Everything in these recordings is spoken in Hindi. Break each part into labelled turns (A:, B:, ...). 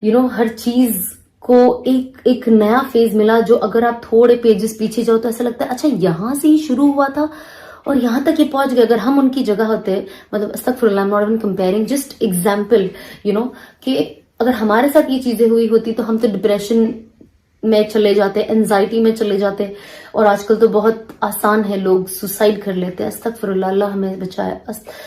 A: हर चीज को एक एक नया फेज मिला, जो अगर आप थोड़े पेजेस पीछे जाओ तो ऐसा लगता है अच्छा यहां से ही शुरू हुआ था और यहां तक ये पहुंच गए। अगर हम उनकी जगह होते, मतलब अस्तगफिरुल्लाह, I am not even comparing, just example, कि अगर हमारे साथ ये चीजें हुई होती तो हम तो डिप्रेशन में चले जाते, एंजाइटी में चले जाते। और आजकल तो बहुत आसान है, लोग सुसाइड कर लेते हैं। अस्तगफिरुल्लाह, अल्लाह हमें बचाए।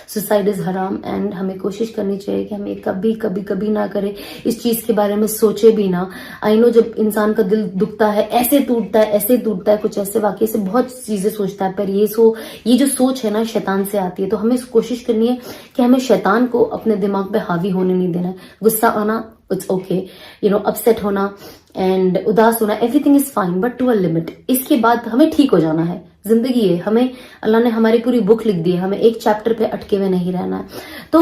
A: सुसाइड इज हराम एंड हमें कोशिश करनी चाहिए कि हमें कभी कभी कभी ना करे, इस चीज के बारे में सोचे भी ना। आई नो जब इंसान का दिल दुखता है, ऐसे टूटता है, ऐसे टूटता है, कुछ ऐसे वाकई से बहुत चीजें सोचता है, पर ये जो सोच है ना शैतान से आती है। तो हमें कोशिश करनी है कि हमें शैतान को अपने दिमाग पे हावी होने नहीं देना है। गुस्सा आना, इट्स ओके, अपसेट होना एंड उदास होना, everything is fine, but to a limit. इसके बाद हमें ठीक हो जाना है। जिंदगी है, हमें अल्लाह ने हमारी पूरी बुक लिख दी है, हमें एक चैप्टर पे अटके हुए नहीं रहना है। तो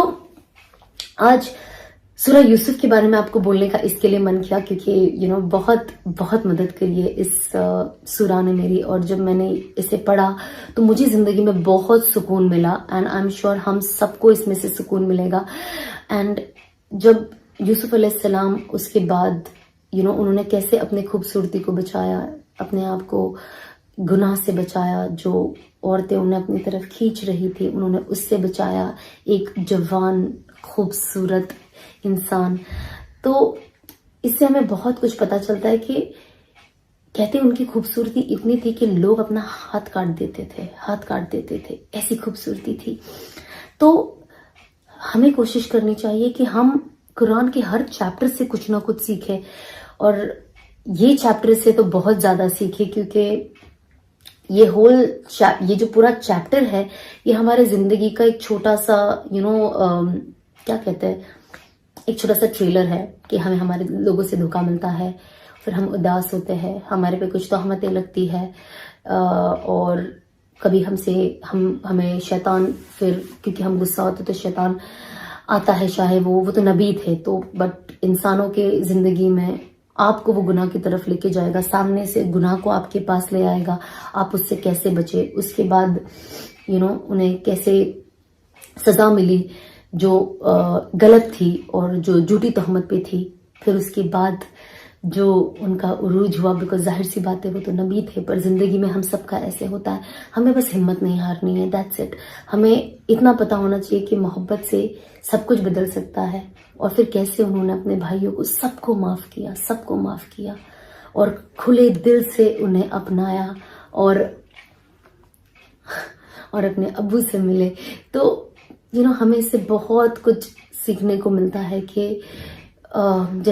A: आज सूरह यूसुफ के बारे में आपको बोलने का इसके लिए मन किया क्योंकि बहुत बहुत मदद करी है इस सूरह ने मेरी। और जब मैंने इसे पढ़ा तो मुझे जिंदगी में बहुत सुकून मिला एंड आई एम श्योर हम सबको इसमें से सुकून मिलेगा। एंड जब यूसुफ अलैहिस्सलाम उसके बाद उन्होंने कैसे अपनी खूबसूरती को बचाया, अपने आप को गुनाह से बचाया, जो औरतें उन्हें अपनी तरफ खींच रही थी उन्होंने उससे बचाया, एक जवान खूबसूरत इंसान। तो इससे हमें बहुत कुछ पता चलता है कि कहते उनकी खूबसूरती इतनी थी कि लोग अपना हाथ काट देते थे, ऐसी खूबसूरती थी। तो हमें कोशिश करनी चाहिए कि हम कुरान के हर चैप्टर से कुछ ना कुछ सीखें, और ये चैप्टर से तो बहुत ज्यादा सीखे क्योंकि ये जो पूरा चैप्टर है ये हमारे जिंदगी का एक छोटा सा क्या कहते हैं, एक छोटा सा ट्रेलर है कि हमें हमारे लोगों से धोखा मिलता है, फिर हम उदास होते हैं, हमारे पे कुछ तोहमतें लगती है, और कभी हमें शैतान, फिर क्योंकि हम गुस्सा होते तो शैतान आता है, चाहे वो तो नबी थे तो, बट इंसानों के जिंदगी में आपको वो गुनाह की तरफ लेके जाएगा, सामने से गुनाह को आपके पास ले आएगा। आप उससे कैसे बचे, उसके बाद उन्हें कैसे सजा मिली जो गलत थी और जो झूठी तोहमत पे थी, फिर उसके बाद जो उनका उरूज हुआ, बिकॉज जाहिर सी बात है वो तो नबी थे। पर जिंदगी में हम सबका ऐसे होता है, हमें बस हिम्मत नहीं हारनी है, दैट्स इट। हमें इतना पता होना चाहिए कि मोहब्बत से सब कुछ बदल सकता है। और फिर कैसे उन्होंने अपने भाइयों को सबको माफ किया और खुले दिल से उन्हें अपनाया और अपने अब्बू से मिले। तो हमें इससे बहुत कुछ सीखने को मिलता है कि जैसे